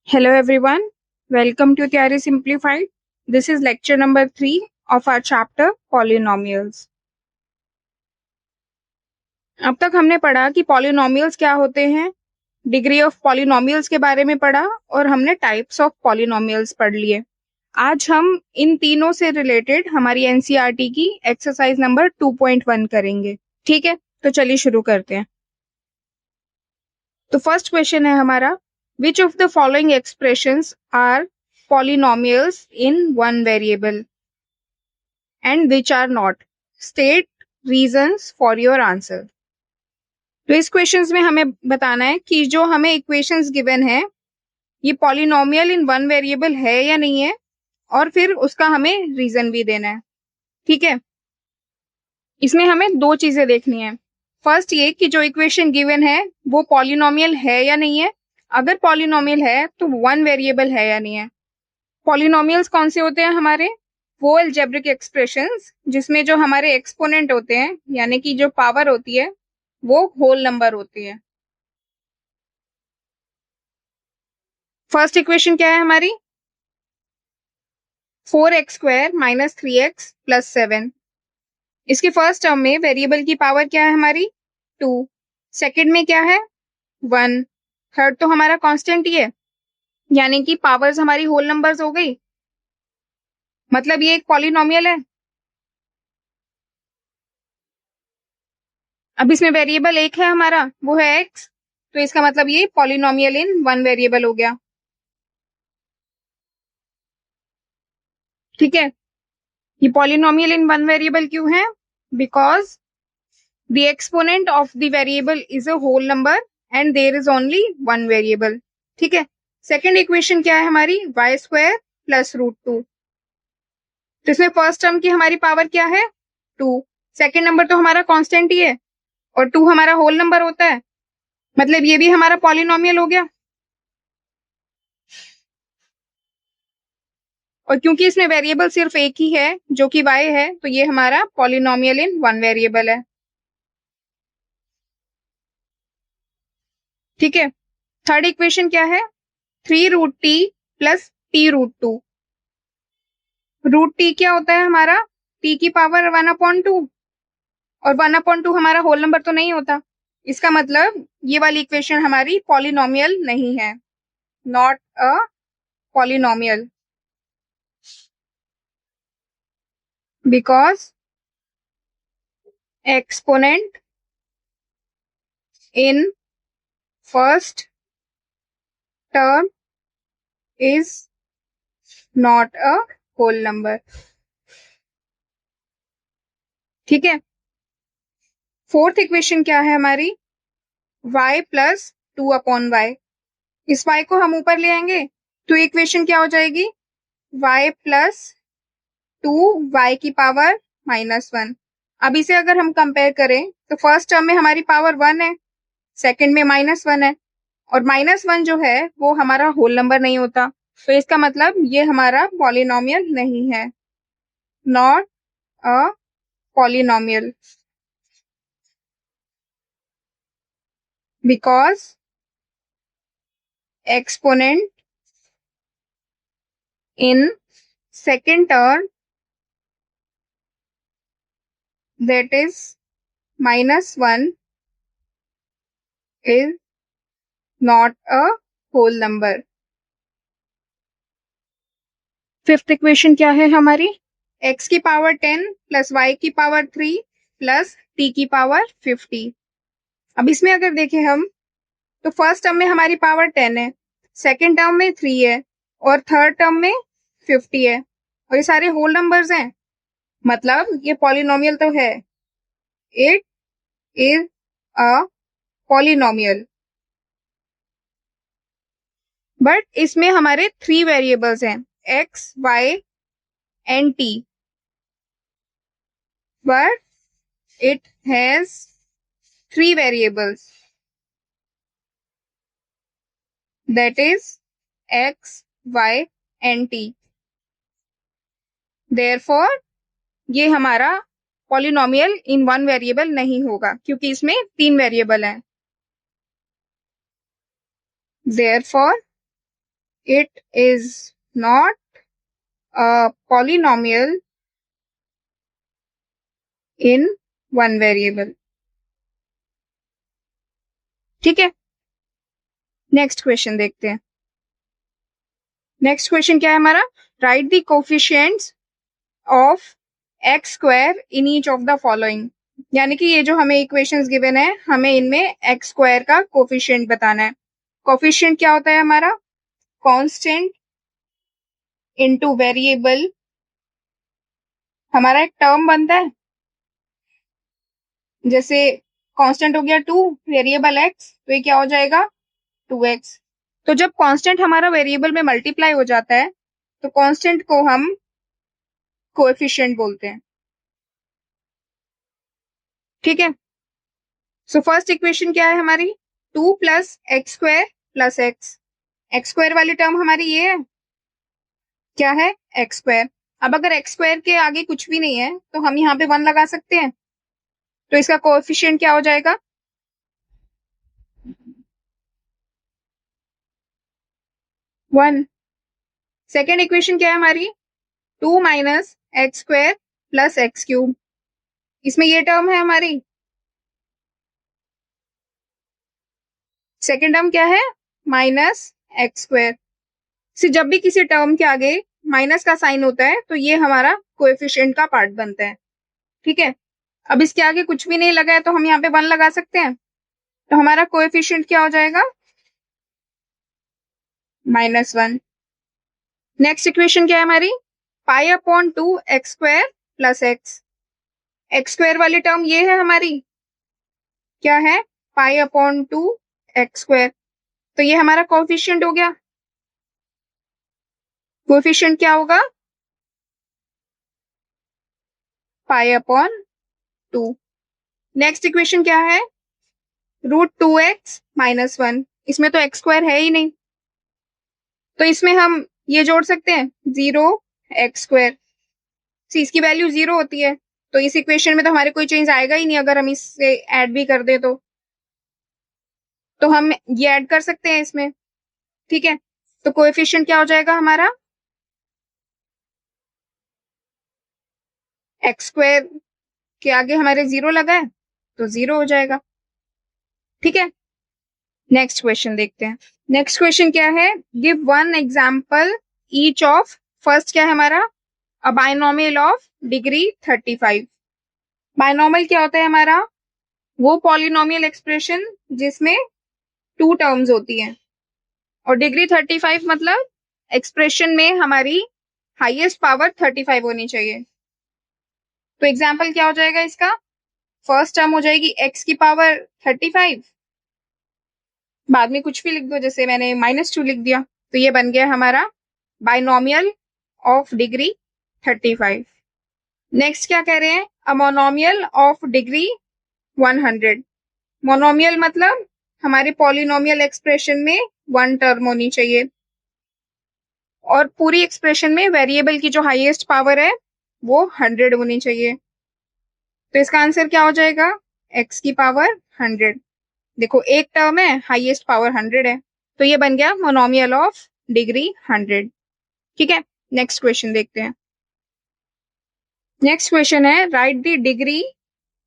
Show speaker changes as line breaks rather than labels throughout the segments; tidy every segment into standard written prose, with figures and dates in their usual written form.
Hello everyone, welcome to Theory Simplified. This is lecture number 3 of our chapter Polynomials. अब तक हमने पढ़ा कि पॉलिनोमियल्स क्या होते हैं, डिग्री ऑफ पॉलिनोमियल्स के बारे में पढ़ा और हमने टाइप्स ऑफ पॉलिनोमियल्स पढ़ लिए। आज हम इन तीनों से रिलेटेड हमारी एनसीईआरटी की एक्सरसाइज नंबर 2.1 करेंगे। ठीक है, तो चलिए शुरू करते हैं। तो फर्स्ट क्वेश्चन है हमारा, which of the following expressions are polynomials in one variable and which are not? State reasons for your answer. तो इस क्वेश्चंस में हमें बताना है कि जो हमें इक्वेशंस गिवन है ये पॉलिनोमियल इन वन वेरिएबल है या नहीं है, और फिर उसका हमें रीजन भी देना है। ठीक है, इसमें हमें दो चीजें देखनी है। फर्स्ट ये कि जो इक्वेशन गिवन है वो पॉलिनोमियल है या नहीं है। अगर पॉलिनोमियल है तो वन वेरिएबल है या नहीं है। पॉलिनोमियल्स कौन से होते हैं हमारे? वो अलजेब्रिक एक्सप्रेशंस जिसमें जो हमारे एक्सपोनेंट होते हैं यानी कि जो पावर होती है वो होल नंबर होती है। फर्स्ट इक्वेशन क्या है हमारी? 4x² minus 3x plus 7। इसके फर्स्ट टर्म में वेरिएबल की पावर क्या है हमारी? 2। सेकेंड में क्या है? 1। थर्ड तो हमारा कांस्टेंट ही है, यानी कि पावर्स हमारी होल नंबर्स हो गई, मतलब ये एक पॉलिनोमियल है। अब इसमें वेरिएबल एक है हमारा, वो है x, तो इसका मतलब ये पॉलिनोमियल इन वन वेरिएबल हो गया। ठीक है, ये पॉलिनोमियल इन वन वेरिएबल क्यों है? Because the exponent of the variable is a whole number and there is only one variable. ठीक है, सेकेंड इक्वेशन क्या है हमारी? y² plus √2। तो इसमें फर्स्ट टर्म की हमारी पावर क्या है? 2। सेकेंड नंबर तो हमारा कांस्टेंट ही है और 2 हमारा होल नंबर होता है, मतलब ये भी हमारा पॉलिनोमियल हो गया। और क्योंकि इसमें वेरिएबल सिर्फ एक ही है जो कि y है, तो ये हमारा पॉलिनोमियल इन वन वेरिएबल है। ठीक है, थर्ड इक्वेशन क्या है? 3√t plus t√2। √t क्या होता है हमारा? t की पावर 1/2, और 1/2 हमारा होल नंबर तो नहीं होता। इसका मतलब ये वाली इक्वेशन हमारी पॉलिनोमियल नहीं है, not a polynomial, because exponent in first term is not a whole number। ठीक है, फोर्थ इक्वेशन क्या है हमारी? y plus 2/y। इस y को हम ऊपर ले आएंगे तो इक्वेशन क्या हो जाएगी? y प्लस 2y की पावर -1। अब इसे अगर हम कंपेयर करें तो फर्स्ट टर्म में हमारी पावर 1 है, सेकंड में -1 है, और -1 जो है वो हमारा होल नंबर नहीं होता, तो इसका मतलब ये हमारा पॉलिनोमियल नहीं है, not a polynomial, because exponent in second term that is -1 is not a whole number। Fifth equation क्या है हमारी? x की पावर 10 प्लस y की पावर 3 प्लस t की पावर 50। अब इसमें अगर देखें हम तो फर्स्ट टर्म में हमारी पावर 10 है, सेकेंड टर्म में 3 है, और थर्ड टर्म में 50 है, और ये सारे होल नंबर्स हैं, मतलब ये पॉलिनोमियल तो है, it is a polynomial. But इसमें हमारे 3 वेरिएबल्स हैं, x, y and t, but it has 3 variables, that is x, y and t। Therefore ये हमारा पॉलिनोमियल इन वन वेरिएबल नहीं होगा क्योंकि इसमें 3 वेरिएबल हैं। Therefore it is not a polynomial in one variable. ठीक है, नेक्स्ट क्वेश्चन देखते हैं. नेक्स्ट क्वेश्चन क्या है हमारा? Right the coefficients of x square in each of the following. यानी कि ये जो हमें इक्वेशंस गिवन है, हमें इनमें एक्स स्क्वायर का कोफिशिएंट बताना है. कोफिशिएंट क्या होता है हमारा? Constant into variable. हमारा एक टर्म बनता है, जैसे कांस्टेंट हो गया 2, वेरिएबल एक्स, तो ये क्या हो जाएगा? 2x. तो जब कांस्टेंट हमारा वेरिएबल में मल्टीप्लाई हो जाता है तो कांस्टेंट को हम कोएफिशिएंट बोलते हैं. ठीक है, सो फर्स्ट इक्वेशन क्या है हमारी? 2 plus x square plus x. X square वाली टर्म हमारी ये है, क्या है? X square. अब अगर एक्स स्क्वायर के आगे कुछ भी नहीं है तो हम यहाँ पे 1 लगा सकते हैं, तो इसका कोएफिशिएंट क्या हो जाएगा? 1. सेकेंड इक्वेशन क्या है हमारी? 2 minus x square plus x cube. इसमें ये टर्म है हमारी. सेकेंड टर्म क्या है? Minus x square. से जब भी किसी टर्म के आगे माइनस का साइन होता है तो ये हमारा कोएफिशिएंट का पार्ट बनता है. ठीक है, अब इसके आगे कुछ भी नहीं लगा है तो हम यहाँ पे 1 लगा सकते हैं, तो हमारा कोएफिशिएंट क्या हो जाएगा? -1. नेक्स्ट इक्वेशन क्या है हमारी? Pi upon 2 x square plus x. X square वाली टर्म ये है हमारी, क्या है? Pi upon 2 x square. तो ये हमारा कोएफिशिएंट हो गया. कोएफिशिएंट क्या होगा? Pi upon 2. नेक्स्ट इक्वेशन क्या है? √2x-1. इसमें तो एक्स स्क्वायर है ही नहीं, तो इसमें हम ये जोड़ सकते हैं 0x². इसकी वैल्यू 0 होती है, तो इस इक्वेशन में तो हमारे कोई चेंज आएगा ही नहीं. अगर हम इससे ऐड भी कर दे तो हम ये ऐड कर सकते हैं इसमें. ठीक है, तो कोएफिशिएंट क्या हो जाएगा हमारा? x² के आगे हमारे 0 लगा है तो 0 हो जाएगा. ठीक है, नेक्स्ट क्वेश्चन देखते हैं. नेक्स्ट क्वेश्चन क्या है? Give one example each of. First क्या है हमारा? अ बायनोमियल ऑफ डिग्री 35. बायनोमियल क्या होता है हमारा? वो पॉलिनोमियल एक्सप्रेशन जिसमें 2 टर्म्स होती हैं, और डिग्री 35 मतलब एक्सप्रेशन में हमारी हाईएस्ट पावर 35 होनी चाहिए. तो एग्जाम्पल क्या हो जाएगा इसका? फर्स्ट टर्म हो जाएगी x की पावर 35, बाद में कुछ भी लिख दो, जैसे मैंने -2 लिख दिया, तो ये बन गया हमारा बायनोमियल ऑफ डिग्री 35. नेक्स्ट क्या कह रहे हैं? अ मोनोमियल ऑफ डिग्री 100. मोनोमियल मतलब हमारे पॉलिनोमियल एक्सप्रेशन में 1 टर्म होनी चाहिए, और पूरी एक्सप्रेशन में वेरिएबल की जो हाईएस्ट पावर है वो 100 होनी चाहिए. तो इसका आंसर क्या हो जाएगा? x की पावर 100. देखो एक टर्म है, हाईएस्ट पावर 100 है, तो ये बन गया मोनोमियल ऑफ डिग्री 100. ठीक है, नेक्स्ट क्वेश्चन देखते हैं. नेक्स्ट क्वेश्चन है write the degree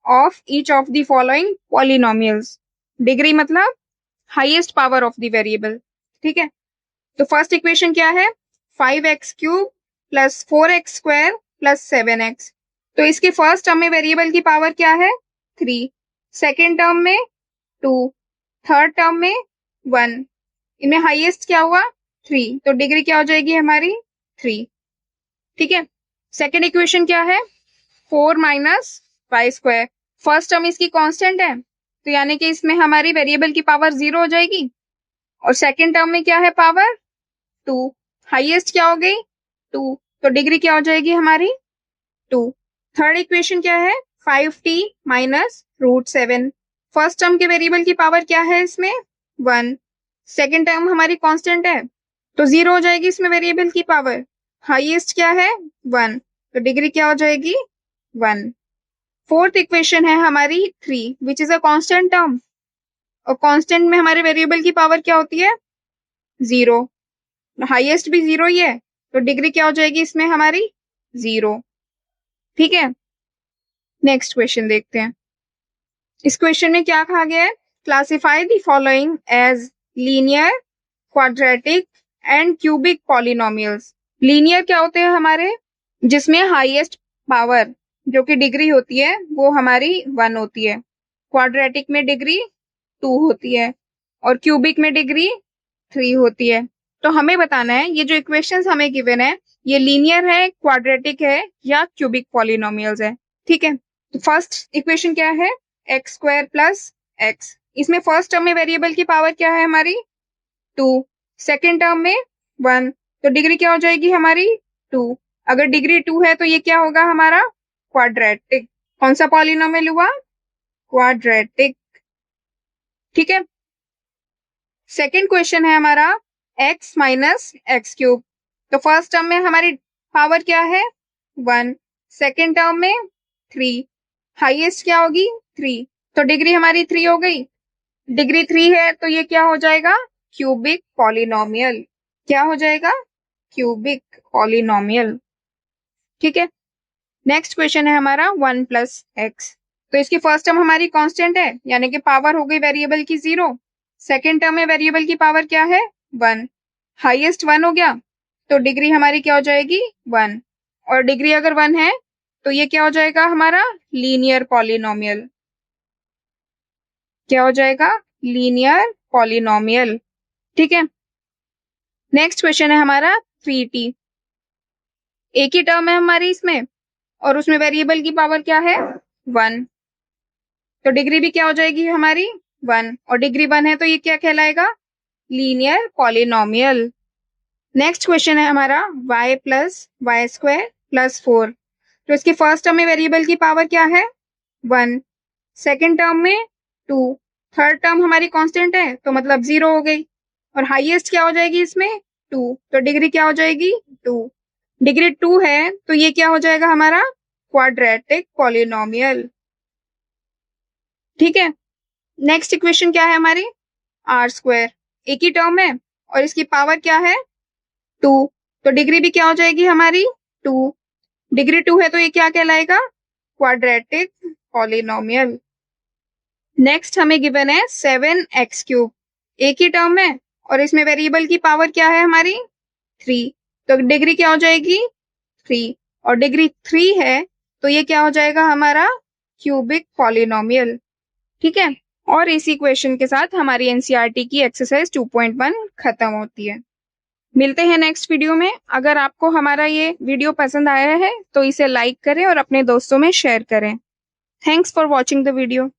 of each of the following polynomials. Degree मतलब highest power of the variable. ठीक है, तो फर्स्ट इक्वेशन क्या है? 5x³ plus 4x² plus 7x. तो इसके फर्स्ट टर्म में वेरिएबल की पावर क्या है? 3. सेकेंड टर्म में 2. थर्ड टर्म में 1. इनमें हाईएस्ट क्या हुआ? 3, तो डिग्री क्या हो जाएगी हमारी? 3. ठीक है, सेकेंड इक्वेशन क्या है? 4 माइनस y². फर्स्ट टर्म इसकी कांस्टेंट है, तो यानी कि इसमें हमारी वेरिएबल की पावर 0 हो जाएगी, और सेकेंड टर्म में क्या है? पावर 2. हाईएस्ट क्या हो गई? 2, तो डिग्री क्या हो जाएगी हमारी? 2. थर्ड इक्वेशन क्या है? 5t minus √7. फर्स्ट टर्म के वेरिएबल की पावर क्या है इसमें? 1. सेकेंड टर्म हमारी कांस्टेंट है, तो 0 हो जाएगी इसमें वेरिएबल की पावर. हाईएस्ट क्या है? 1, तो डिग्री क्या हो जाएगी? 1. फोर्थ इक्वेशन है हमारी 3, which is a constant term, और कांस्टेंट में हमारे वेरिएबल की पावर क्या होती है? 0. हाईएस्ट भी 0 ही है, तो डिग्री क्या हो जाएगी इसमें हमारी 0। ठीक है, नेक्स्ट क्वेश्चन देखते हैं। इस क्वेश्चन में क्या कहा गया है, classify the following as linear, quadratic and cubic polynomials. Linear क्या होते हैं हमारे, जिसमें हाईएस्ट पावर जो कि डिग्री होती है वो हमारी 1 होती है, क्वाड्रेटिक में डिग्री 2 होती है और क्यूबिक में डिग्री 3 होती है। तो हमें बताना है ये जो इक्वेशंस हमें गिवन है ये लीनियर है, क्वाड्रेटिक है या क्यूबिक पॉलिनोमियल्स है। ठीक है, तो फर्स्ट इक्वेशन क्या है, एक्स स्क्वायर प्लस एक्स। इसमें फर्स्ट टर्म में वेरिएबल की पावर क्या है हमारी 2, सेकेंड टर्म में 1, तो डिग्री क्या हो जाएगी हमारी 2। अगर डिग्री 2 है तो ये क्या होगा हमारा क्वाड्रेटिक। कौन सा पॉलिनोमियल हुआ, क्वाड्रेटिक। ठीक है, सेकेंड क्वेश्चन है हमारा x माइनस एक्स क्यूब। तो फर्स्ट टर्म में हमारी पावर क्या है 1, सेकेंड टर्म में 3, हाईएस्ट क्या होगी 3, तो डिग्री हमारी 3 हो गई। डिग्री 3 है तो ये क्या हो जाएगा क्यूबिक पॉलिनोमियल। क्या हो जाएगा क्यूबिक पॉलिनोमियल। ठीक है, नेक्स्ट क्वेश्चन है हमारा 1 प्लस एक्स। तो इसकी फर्स्ट टर्म हमारी कांस्टेंट है यानी कि पावर हो गई वेरिएबल की 0, सेकेंड टर्म में वेरिएबल की पावर क्या है 1, हाईएस्ट 1 हो गया तो डिग्री हमारी क्या हो जाएगी 1, और डिग्री अगर 1 है तो ये क्या हो जाएगा हमारा लीनियर पॉलिनोमियल। क्या हो जाएगा लीनियर पॉलिनोमियल। ठीक है, नेक्स्ट क्वेश्चन है हमारा 3t। एक ही टर्म है हमारी इसमें और उसमें वेरिएबल की पावर क्या है 1, तो डिग्री भी क्या हो जाएगी हमारी 1, और डिग्री 1 है तो ये क्या कहलाएगा लीनियर पॉलिनोमियल। नेक्स्ट क्वेश्चन है हमारा y plus y square plus 4। तो इसकी फर्स्ट टर्म में वेरिएबल की पावर क्या है 1, सेकेंड टर्म में 2, थर्ड टर्म हमारी कांस्टेंट है तो मतलब 0 हो गई, और हाईएस्ट क्या हो जाएगी इसमें 2, तो डिग्री क्या हो जाएगी 2। डिग्री 2 है तो ये क्या हो जाएगा हमारा क्वाड्रेटिक पॉलिनोमियल। ठीक है, नेक्स्ट इक्वेशन क्या है हमारी आर स्क्वायर। एक ही टर्म है और इसकी पावर क्या है 2, तो डिग्री भी क्या हो जाएगी हमारी 2। डिग्री 2 है तो ये क्या कहलाएगा क्वाड्रेटिक पॉलिनोमियल। नेक्स्ट हमें गिवन है 7x क्यूब। एक ही टर्म है और इसमें वेरिएबल की पावर क्या है हमारी 3, तो डिग्री क्या हो जाएगी 3, और डिग्री 3 है तो ये क्या हो जाएगा हमारा क्यूबिक पॉलिनोमियल। ठीक है, और इसी क्वेश्चन के साथ हमारी एनसीईआरटी की एक्सरसाइज 2.1 खत्म होती है। मिलते हैं नेक्स्ट वीडियो में। अगर आपको हमारा ये वीडियो पसंद आया है तो इसे लाइक करें और अपने दोस्तों में शेयर करें। Thanks for watching the video.